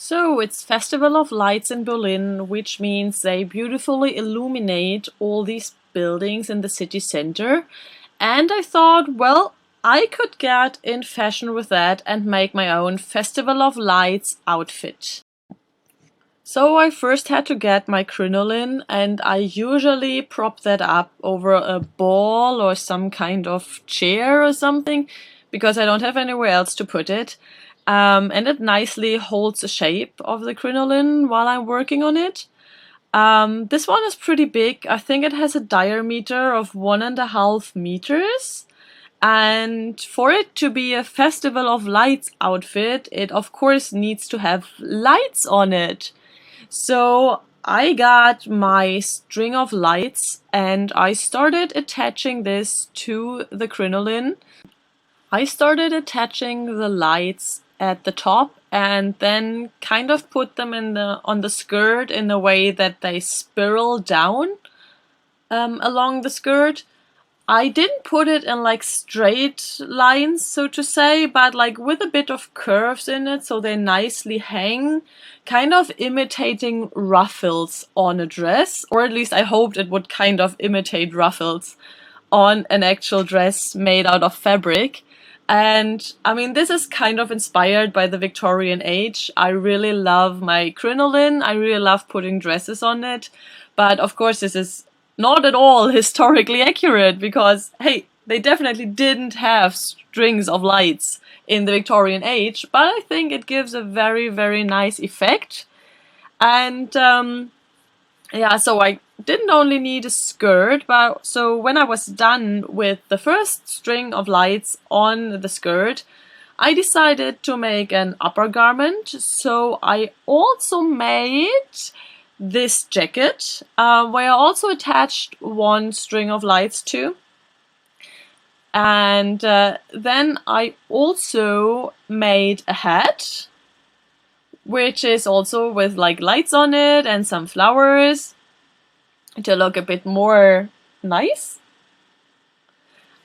So it's Festival of Lights in Berlin, which means they beautifully illuminate all these buildings in the city center. And I thought, well, I could get in fashion with that and make my own Festival of Lights outfit. So I first had to get my crinoline, and I usually prop that up over a ball or some kind of chair or something because I don't have anywhere else to put it. And it nicely holds the shape of the crinoline while I'm working on it. This one is pretty big. I think it has a diameter of 1.5 meters. And for it to be a Festival of Lights outfit, it of course needs to have lights on it. So I got my string of lights and I started attaching this to the crinoline. I started attaching the lights at the top and then kind of put them on the skirt in a way that they spiral down along the skirt. I didn't put it in like straight lines, so to say, but like with a bit of curves in it, so they nicely hang, kind of imitating ruffles on a dress, or at least I hoped it would kind of imitate ruffles on an actual dress made out of fabric. And I mean, this is kind of inspired by the Victorian age. I really love my crinoline. I really love putting dresses on it. But of course, this is not at all historically accurate because, hey, they definitely didn't have strings of lights in the Victorian age. But I think it gives a very, very nice effect. And yeah, so I didn't only need a skirt, but so when I was done with the first string of lights on the skirt, I decided to make an upper garment. So I also made this jacket, where I also attached one string of lights to. And then I also made a hat, which is also with like lights on it and some flowers to look a bit more nice.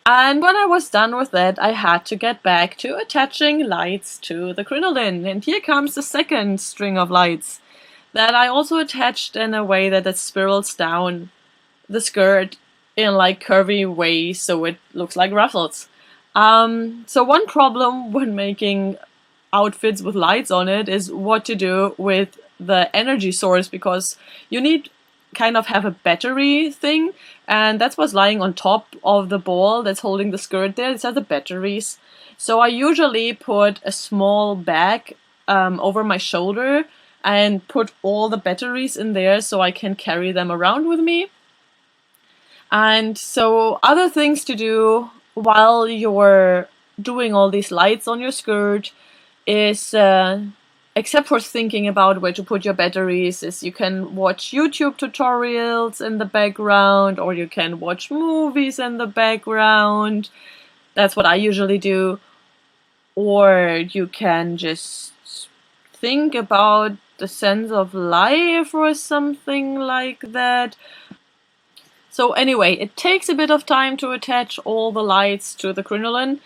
And when I was done with that, I had to get back to attaching lights to the crinoline. And here comes the second string of lights that I also attached in a way that it spirals down the skirt in like curvy way so it looks like ruffles. So one problem when making outfits with lights on it is what to do with the energy source, because you need kind of have a battery thing, and that's what's lying on top of the ball that's holding the skirt there. These are the batteries. So I usually put a small bag over my shoulder and put all the batteries in there so I can carry them around with me. And so other things to do while you're doing all these lights on your skirt is, except for thinking about where to put your batteries, is you can watch YouTube tutorials in the background, or you can watch movies in the background. That's what I usually do. Or you can just think about the sense of life or something like that. So anyway, it takes a bit of time to attach all the lights to the crinoline,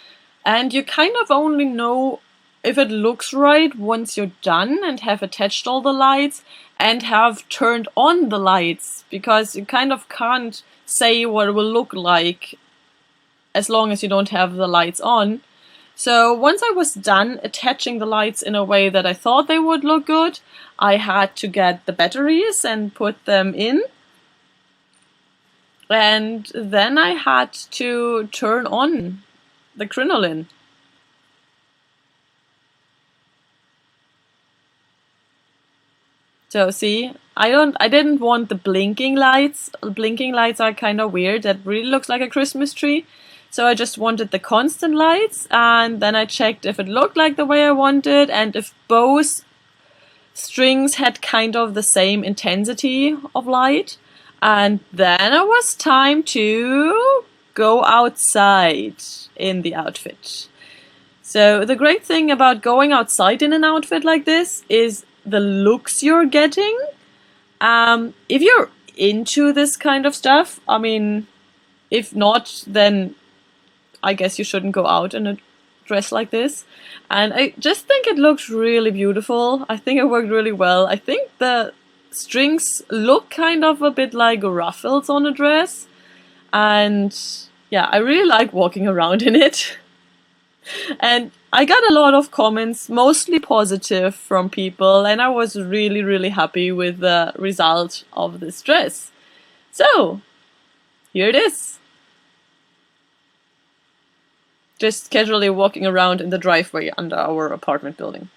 and you kind of only know if it looks right once you're done and have attached all the lights and have turned on the lights, because you kind of can't say what it will look like as long as you don't have the lights on. So once I was done attaching the lights in a way that I thought they would look good, I had to get the batteries and put them in. And then I had to turn on the crinoline. So see, I didn't want the blinking lights. Blinking lights are kind of weird. That really looks like a Christmas tree. So I just wanted the constant lights, and then I checked if it looked like the way I wanted and if both strings had kind of the same intensity of light. And then it was time to go outside in the outfit. So the great thing about going outside in an outfit like this is the looks you're getting. If you're into this kind of stuff, I mean, if not, then I guess you shouldn't go out in a dress like this, and I just think it looks really beautiful. I think it worked really well. I think the strings look kind of a bit like ruffles on a dress, and yeah, I really like walking around in it. And I got a lot of comments, mostly positive from people, and I was really, really happy with the result of this dress. So, here it is. Just casually walking around in the driveway under our apartment building.